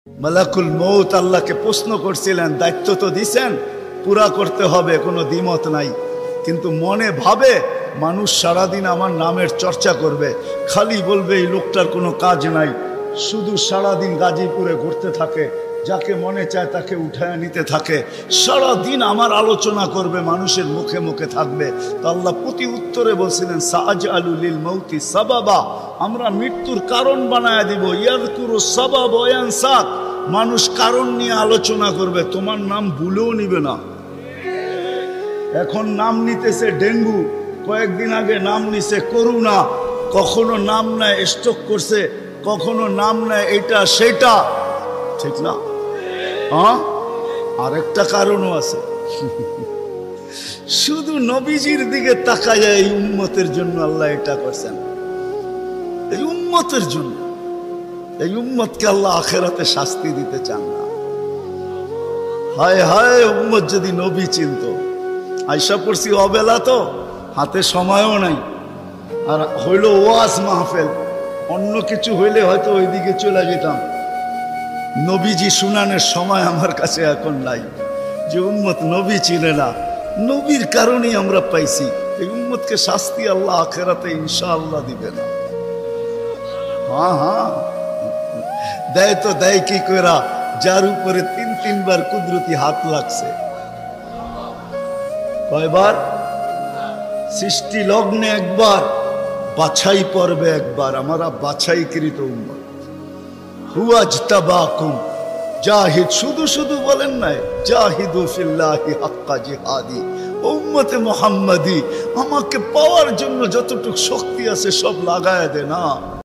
মালাকুল মউত আল্লাহকে প্রশ্ন করছিলেন, দায়িত্ব তো দিছেন, পুরা করতে হবে, কোনো দ্বিমত নাই। কিন্তু মনে ভাবে মানুষ সারাদিন আমার নামের চর্চা করবে, খালি বলবে এই লোকটার কোনো কাজ নাই, শুধু সারাদিন গাজীপুরে ঘুরতে থাকে, যাকে মনে চায় তাকে উঠায় নিতে থাকে, সারাদিন আমার আলোচনা করবে, মানুষের মুখে মুখে থাকবে। তো আল্লাহ প্রতি উত্তরে বলছিলেন, সাআজআলু লিল মাউতি সাবাবা, আমরা মৃত্যুর কারণ বানায় দিব। ইয়াযকুরু সাবাব ওয়া ইয়ানসাক, মানুষ কারণ নিয়ে আলোচনা করবে, তোমার নাম ভুলেও নিবে না। এখন নাম নিতেছে ডেঙ্গু, কয়েকদিন আগে নাম নিছে করোনা, কখনো নাম নেয় স্ট্রোক করছে, কখনো নাম নেয় এটা সেটা, ঠিক না? হ্যাঁ, আরেকটা কারণও আছে। শুধু নবীজির দিকে তাকায়, এই উম্মতের জন্য আল্লাহ এটা করছেন, এই উম্মতের জন্য। এই উম্মতকে আল্লাহ আখেরাতে শাস্তি দিতে চান না। হায় হায়, উম্মত যদি নবী চিনত। আয়সা পড়ছি অবেলা, তো হাতে সময়ও নাই, আর হইল ওয়াজ মাহফিল, অন্য কিছু হইলে হয়তো ওইদিকে চলে যেতাম। নবীজি শুনানের সময় আমার কাছে এখন নাই। যে উম্মত নবী চিনে না, নবীর কারণেই আমরা পাইছি। এই উম্মতকে শাস্তি আল্লাহ আখেরাতে ইনশাআল্লাহ দিবে না। হ্যাঁ হ্যাঁ, দেয় তো দেয় কি কইরা, যার উপরে তিনবার কুদরতি হাত লাগছে। কয়বার? সৃষ্টি লগ্নে একবার, বাছাই পর্বে একবার। আমরা বাছাইকৃত উম্মত। হুয়াজতাবাকুম জাহিদ, শুধু শুধু বলেন নাই, জাহিদু ফিল্লাহি হাক্কা জিহাদি। উম্মতে মুহাম্মাদি, আমাকে পাওয়ার জন্য যতটুকু শক্তি আছে সব লাগায় দে না।